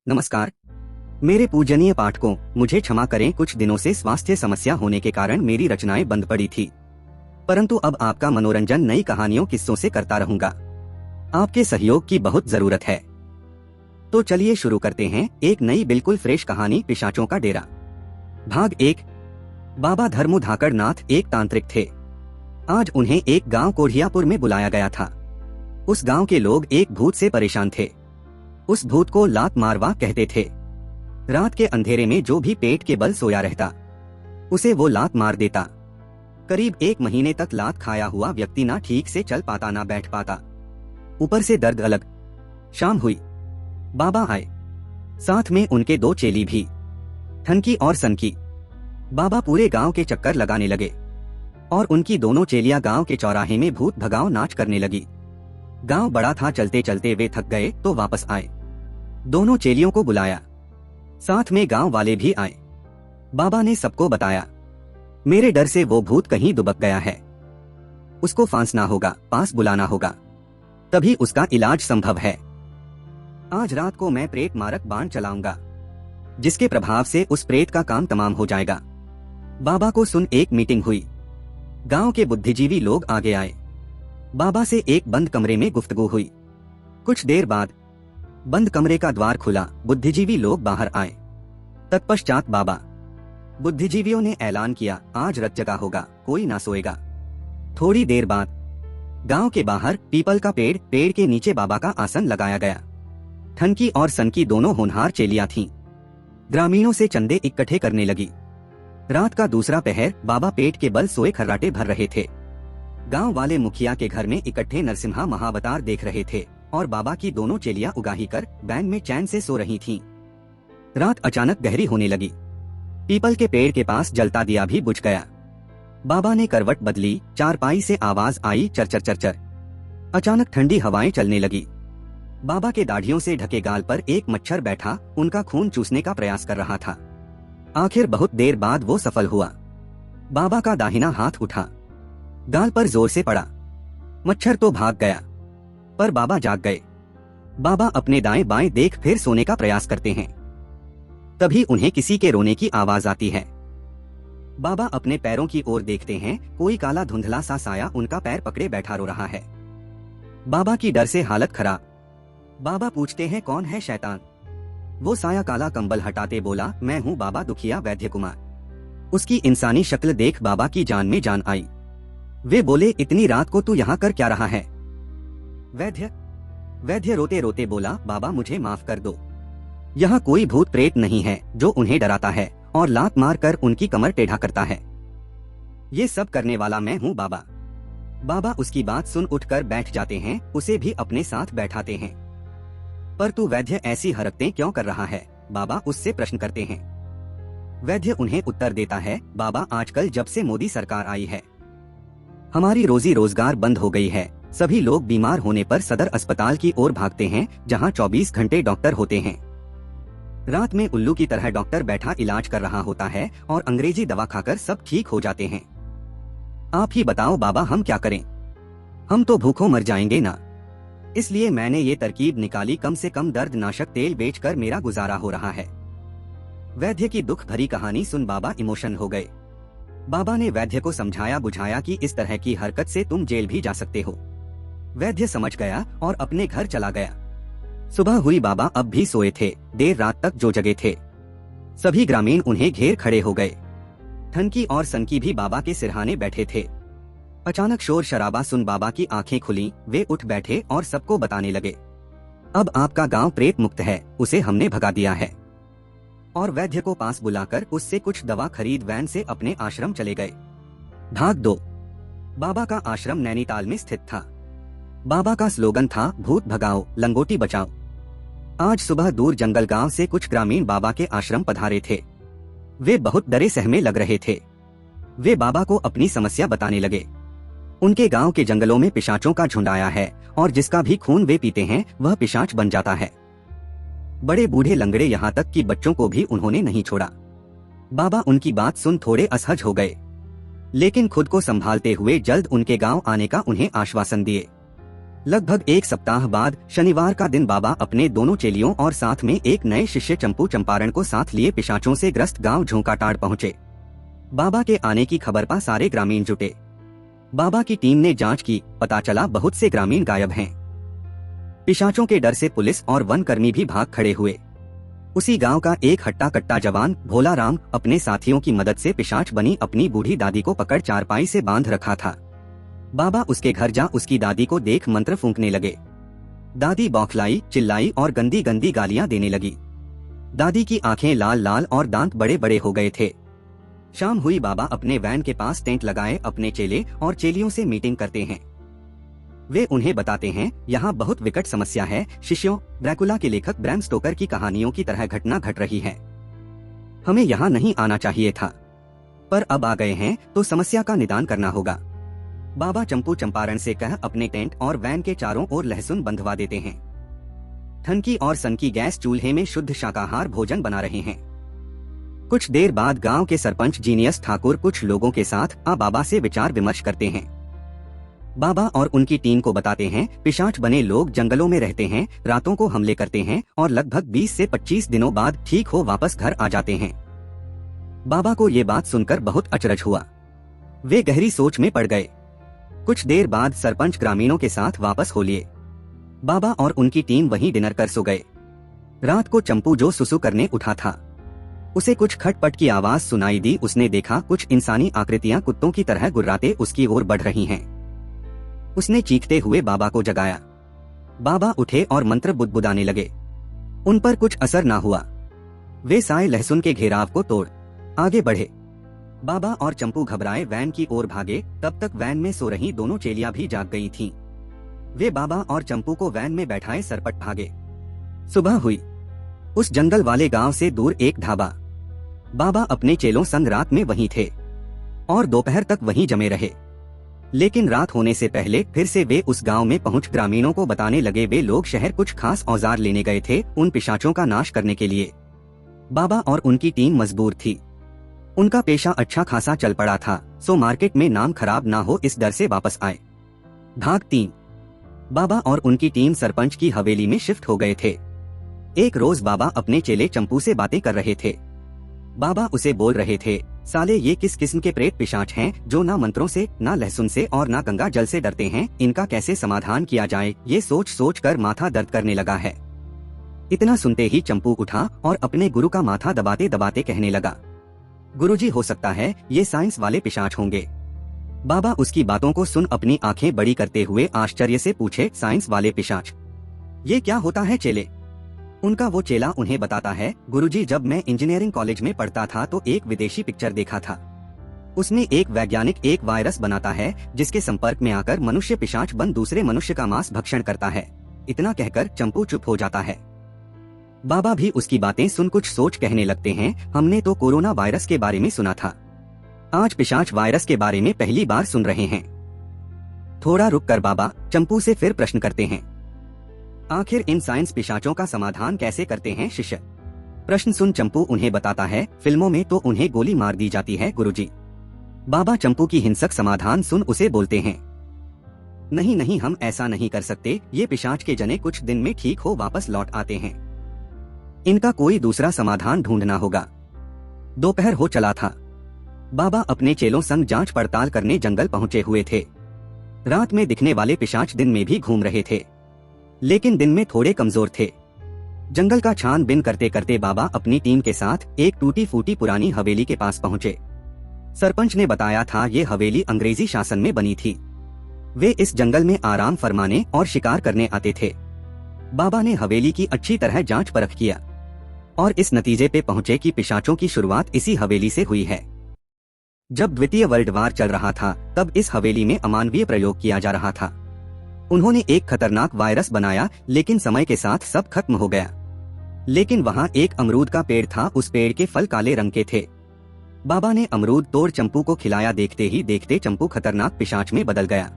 नमस्कार। मेरे पूजनीय पाठकों, मुझे क्षमा करें, कुछ दिनों से स्वास्थ्य समस्या होने के कारण मेरी रचनाएं बंद पड़ी थी, परंतु अब आपका मनोरंजन नई कहानियों किस्सों से करता रहूंगा। आपके सहयोग की बहुत जरूरत है। तो चलिए शुरू करते हैं एक नई बिल्कुल फ्रेश कहानी, पिशाचों का डेरा। भाग 1। बाबा धर्मु धाकड़ नाथ एक तांत्रिक थे। आज उन्हें एक गांव कोढ़ियापुर में बुलाया गया था। उस गांव के लोग एक भूत से परेशान थे। उस भूत को लात मारवा कहते थे। रात के अंधेरे में जो भी पेट के बल सोया रहता, उसे वो लात मार देता। करीब 1 महीने तक लात खाया हुआ व्यक्ति ना ठीक से चल पाता, ना बैठ पाता, ऊपर से दर्द अलग। शाम हुई, बाबा आए, साथ में उनके 2 चेली भी, ठनकी और सनकी। बाबा पूरे गांव के चक्कर लगाने लगे और उनकी दोनों चेलियां गांव के चौराहे में भूत भगाओ नाच करने लगी। गांव बड़ा था, चलते चलते वे थक गए तो वापस आए। दोनों चेलियों को बुलाया, साथ में गांव वाले भी आए। बाबा ने सबको बताया, मेरे डर से वो भूत कहीं दुबक गया है, उसको फांसना होगा, पास बुलाना होगा, तभी उसका इलाज संभव है। आज रात को मैं प्रेत मारक बाण चलाऊंगा, जिसके प्रभाव से उस प्रेत का काम तमाम हो जाएगा। बाबा को सुन एक मीटिंग हुई। गांव के बुद्धिजीवी लोग आगे आए। बाबा से एक बंद कमरे में गुफ्तगू हुई। कुछ देर बाद बंद कमरे का द्वार खुला, बुद्धिजीवी लोग बाहर आए। तत्पश्चात बाबा बुद्धिजीवियों ने ऐलान किया, आज रत जगा होगा, कोई ना सोएगा। थोड़ी देर बाद गांव के बाहर पीपल का पेड़ के नीचे बाबा का आसन लगाया गया। ठनकी और सनकी दोनों होनहार चेलियां थीं। ग्रामीणों से चंदे इकट्ठे करने लगी। रात का दूसरा पहर, बाबा पेट के बल सोए खर्राटे भर रहे थे। गांव वाले मुखिया के घर में इकट्ठे नरसिम्हा महावतार देख रहे थे और बाबा की दोनों चेलियां उगाही कर बैन में चैन से सो रही थीं। रात अचानक गहरी होने लगी। पीपल के पेड़ के पास जलता दिया भी बुझ गया। बाबा ने करवट बदली, चारपाई से आवाज आई, चरचर चरचर। अचानक ठंडी हवाएं चलने लगी। बाबा के दाढ़ियों से ढके गाल पर एक मच्छर बैठा उनका खून चूसने का प्रयास कर रहा था। आखिर बहुत देर बाद वो सफल हुआ। बाबा का दाहिना हाथ उठा, गाल पर जोर से पड़ा। मच्छर तो भाग गया, पर बाबा जाग गए। बाबा अपने दाएं बाएं देख फिर सोने का प्रयास करते हैं। तभी उन्हें किसी के रोने की आवाज आती है। बाबा अपने पैरों की ओर देखते हैं, कोई काला धुंधला सा साया उनका पैर पकड़े बैठा रो रहा है। बाबा की डर से हालत खराब। बाबा पूछते हैं, कौन है शैतान? वो साया काला कंबल हटाते बोला, मैं हूँ बाबा दुखिया वैद्य कुमार। उसकी इंसानी शक्ल देख बाबा की जान में जान आई। वे बोले, इतनी रात को तू यहाँ कर क्या रहा है? वैद्य रोते रोते बोला, बाबा मुझे माफ कर दो। यहाँ कोई भूत प्रेत नहीं है जो उन्हें डराता है और लात मार कर उनकी कमर टेढ़ा करता है। ये सब करने वाला मैं हूँ बाबा। बाबा उसकी बात सुन उठकर बैठ जाते हैं, उसे भी अपने साथ बैठाते हैं। पर तू वैद्य ऐसी हरकतें क्यों कर रहा है? बाबा उससे प्रश्न करते हैं। वैद्य उन्हें उत्तर देता है, बाबा आजकल जब से मोदी सरकार आई है, हमारी रोजी रोजगार बंद हो गई है। सभी लोग बीमार होने पर सदर अस्पताल की ओर भागते हैं, जहां 24 घंटे डॉक्टर होते हैं। रात में उल्लू की तरह डॉक्टर बैठा इलाज कर रहा होता है और अंग्रेजी दवा खाकर सब ठीक हो जाते हैं। आप ही बताओ बाबा, हम क्या करें? हम तो भूखों मर जाएंगे ना। इसलिए मैंने ये तरकीब निकाली, कम से कम दर्द नाशक तेल बेचकर मेरा गुजारा हो रहा है। वैद्य की दुख भरी कहानी सुन बाबा इमोशन हो गए। बाबा ने वैद्य को समझाया बुझाया कि इस तरह की हरकत से तुम जेल भी जा सकते हो। वैद्य समझ गया और अपने घर चला गया। सुबह हुई, बाबा अब भी सोए थे। देर रात तक जो जगे थे, सभी ग्रामीण उन्हें घेर खड़े हो गए। ठनकी और सनकी भी बाबा के सिरहाने बैठे थे। अचानक शोर शराबा सुन बाबा की आंखें खुली। वे उठ बैठे और सबको बताने लगे, अब आपका गांव प्रेत मुक्त है, उसे हमने भगा दिया है। और वैद्य को पास बुलाकर उससे कुछ दवा खरीद वैन से अपने आश्रम चले गए। भाग 2। बाबा का आश्रम नैनीताल में स्थित था। बाबा का स्लोगन था, भूत भगाओ, लंगोटी बचाओ। आज सुबह दूर जंगल गांव से कुछ ग्रामीण बाबा के आश्रम पधारे थे। वे बहुत डरे सहमे लग रहे थे। वे बाबा को अपनी समस्या बताने लगे। उनके गांव के जंगलों में पिशाचों का झुंड आया है और जिसका भी खून वे पीते हैं वह पिशाच बन जाता है। बड़े बूढ़े लंगड़े, यहाँ तक कि बच्चों को भी उन्होंने नहीं छोड़ा। बाबा उनकी बात सुन थोड़े असहज हो गए, लेकिन खुद को संभालते हुए जल्द उनके गांव आने का उन्हें आश्वासन दिए। लगभग एक सप्ताह बाद शनिवार का दिन बाबा अपने दोनों चेलियों और साथ में एक नए शिष्य चंपू चंपारण को साथ लिए पिशाचों से ग्रस्त गांव झोंकाटाड़ पहुंचे। बाबा के आने की खबर पर सारे ग्रामीण जुटे। बाबा की टीम ने जांच की, पता चला बहुत से ग्रामीण गायब हैं। पिशाचों के डर से पुलिस और वन कर्मी भी भाग खड़े हुए। उसी गांव का एक हट्टा कट्टा जवान भोला राम अपने साथियों की मदद से पिशाच बनी अपनी बूढ़ी दादी को पकड़ चारपाई से बांध रखा था। बाबा उसके घर जा उसकी दादी को देख मंत्र फूंकने लगे। दादी बौखलाई, चिल्लाई और गंदी गंदी गालियां देने लगी। दादी की आंखें लाल लाल और दांत बड़े बड़े हो गए थे। शाम हुई, बाबा अपने वैन के पास टेंट लगाए अपने चेले और चेलियों से मीटिंग करते हैं। वे उन्हें बताते हैं, यहाँ बहुत विकट समस्या है शिष्यों, ड्रैकुला के लेखक ब्रैम स्टोकर की कहानियों की तरह घटना घट रही है। हमें यहाँ नहीं आना चाहिए था, पर अब आ गए हैं तो समस्या का निदान करना होगा। बाबा चंपू चंपारण से कह अपने टेंट और वैन के चारों ओर लहसुन बंधवा देते हैं। ठनकी और सन की गैस चूल्हे में शुद्ध शाकाहार भोजन बना रहे हैं। कुछ देर बाद गांव के सरपंच जीनियस ठाकुर कुछ लोगों के साथ बाबा से विचार विमर्श करते हैं। बाबा और उनकी टीम को बताते हैं, पिशाच बने लोग जंगलों में रहते हैं, रातों को हमले करते हैं और लगभग 20 से 25 दिनों बाद ठीक हो वापस घर आ जाते हैं। बाबा को ये बात सुनकर बहुत अचरज हुआ। वे गहरी सोच में पड़ गए। कुछ देर बाद सरपंच ग्रामीणों के साथ वापस हो लिए। बाबा और उनकी टीम वहीं डिनर कर सो गए। रात को चंपू जो सुसु करने उठा था, उसे कुछ खटपट की आवाज सुनाई दी। उसने देखा कुछ इंसानी आकृतियां कुत्तों की तरह गुर्राते उसकी ओर बढ़ रही हैं। उसने चीखते हुए बाबा को जगाया। बाबा उठे और मंत्र बुदबुदाने लगे। उन पर कुछ असर ना हुआ। वे साए लहसुन के घेराव को तोड़ आगे बढ़े। बाबा और चंपू घबराए वैन की ओर भागे। तब तक वैन में सो रही दोनों चेलियां भी जाग गई थीं। वे बाबा और चंपू को वैन में बैठाए सरपट भागे। सुबह हुई। उस जंगल वाले गांव से दूर एक ढाबा। बाबा अपने चेलों संग रात में वहीं थे और दोपहर तक वहीं जमे रहे। लेकिन रात होने से पहले फिर से वे उस गांव में पहुंच ग्रामीणों को बताने लगे वे लोग शहर कुछ खास औजार लेने गए थे उन पिशाचों का नाश करने के लिए। बाबा और उनकी टीम मजबूर थी। उनका पेशा अच्छा खासा चल पड़ा था, सो मार्केट में नाम खराब ना हो इस डर से वापस आए। भाग 3। बाबा और उनकी टीम सरपंच की हवेली में शिफ्ट हो गए थे। एक रोज बाबा अपने चेले चंपू से बातें कर रहे थे। बाबा उसे बोल रहे थे, साले ये किस किस्म के प्रेत पिशाच हैं जो ना मंत्रों से, ना लहसुन से और ना गंगा जल से डरते हैं। इनका कैसे समाधान किया जाए ये सोच सोच कर माथा दर्द करने लगा है। इतना सुनते ही चंपू उठा और अपने गुरु का माथा दबाते दबाते कहने लगा, गुरुजी हो सकता है ये साइंस वाले पिशाच होंगे। बाबा उसकी बातों को सुन अपनी आंखें बड़ी करते हुए आश्चर्य से पूछे, साइंस वाले पिशाच, ये क्या होता है चेले? उनका वो चेला उन्हें बताता है, गुरुजी जब मैं इंजीनियरिंग कॉलेज में पढ़ता था तो एक विदेशी पिक्चर देखा था। उसमें एक वैज्ञानिक एक वायरस बनाता है जिसके संपर्क में आकर मनुष्य पिशाच बन दूसरे मनुष्य का मांस भक्षण करता है। इतना कहकर चंपू चुप हो जाता है। बाबा भी उसकी बातें सुन कुछ सोच कहने लगते हैं, हमने तो कोरोना वायरस के बारे में सुना था, आज पिशाच वायरस के बारे में पहली बार सुन रहे हैं। थोड़ा रुक कर बाबा चंपू से फिर प्रश्न करते हैं, आखिर इन साइंस पिशाचों का समाधान कैसे करते हैं शिष्य? प्रश्न सुन चंपू उन्हें बताता है, फिल्मों में तो उन्हें गोली मार दी जाती है गुरुजी। बाबा चंपू की हिंसक समाधान सुन उसे बोलते हैं, नहीं नहीं, हम ऐसा नहीं कर सकते। ये पिशाच के जने कुछ दिन में ठीक हो वापस लौट आते हैं। इनका कोई दूसरा समाधान ढूंढना होगा। दोपहर हो चला था। बाबा अपने चेलों संग जांच पड़ताल करने जंगल पहुंचे हुए थे। रात में दिखने वाले पिशाच दिन में भी घूम रहे थे, लेकिन दिन में थोड़े कमजोर थे। जंगल का छानबीन करते करते बाबा अपनी टीम के साथ एक टूटी फूटी पुरानी हवेली के पास पहुंचे। सरपंच ने बताया था ये हवेली अंग्रेजी शासन में बनी थी। वे इस जंगल में आराम फरमाने और शिकार करने आते थे। बाबा ने हवेली की अच्छी तरह जांच परख किया और इस नतीजे पे पहुंचे कि पिशाचों की शुरुआत इसी हवेली से हुई है। जब द्वितीय वर्ल्ड वार चल रहा था तब इस हवेली में अमानवीय प्रयोग किया जा रहा था। उन्होंने एक खतरनाक वायरस बनाया, लेकिन समय के साथ सब खत्म हो गया। लेकिन वहाँ एक अमरूद का पेड़ था, उस पेड़ के फल काले रंग के थे। बाबा ने अमरूद तोड़ चंपू को खिलाया। देखते ही देखते चंपू खतरनाक पिशाच में बदल गया।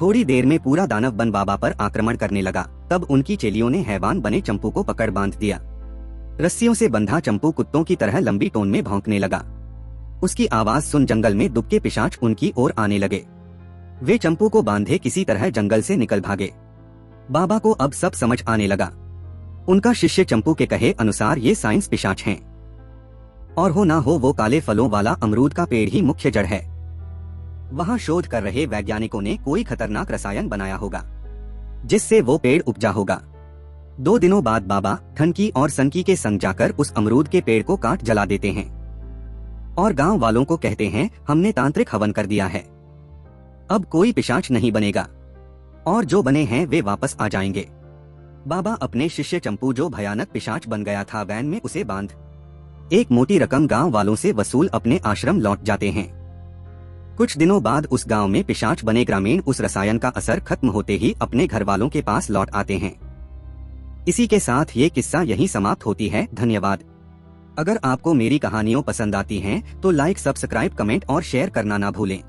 थोड़ी देर में पूरा दानव बन बाबा पर आक्रमण करने लगा। तब उनकी चेलियों ने हैवान बने चंपू को पकड़ बांध दिया। रस्सियों से बंधा चंपू कुत्तों की तरह लंबी टोन में भौंकने लगा। उसकी आवाज सुन जंगल में दुबके पिशाच उनकी ओर आने लगे। वे चंपू को बांधे किसी तरह जंगल से निकल भागे। बाबा को अब सब समझ आने लगा। उनका शिष्य चंपू के कहे अनुसार ये साइंस पिशाच हैं। और हो ना हो वो काले फलों वाला अमरूद का पेड़ ही मुख्य जड़ है। वहां शोध कर रहे वैज्ञानिकों ने कोई खतरनाक रसायन बनाया होगा जिससे वो पेड़ उपजा होगा। 2 दिनों बाद बाबा ठनकी और सनकी के संग जाकर उस अमरूद के पेड़ को काट जला देते हैं और गांव वालों को कहते हैं हमने तांत्रिक हवन कर दिया है, अब कोई पिशाच नहीं बनेगा और जो बने हैं वे वापस आ जाएंगे। बाबा अपने शिष्य चंपू जो भयानक पिशाच बन गया था वैन में उसे बांध एक मोटी रकम गांव वालों से वसूल अपने आश्रम लौट जाते हैं। कुछ दिनों बाद उस गांव में पिशाच बने ग्रामीण उस रसायन का असर खत्म होते ही अपने घर वालों के पास लौट आते हैं। इसी के साथ ये किस्सा यहीं समाप्त होती है। धन्यवाद। अगर आपको मेरी कहानियों पसंद आती हैं तो लाइक, सब्सक्राइब, कमेंट और शेयर करना ना भूलें।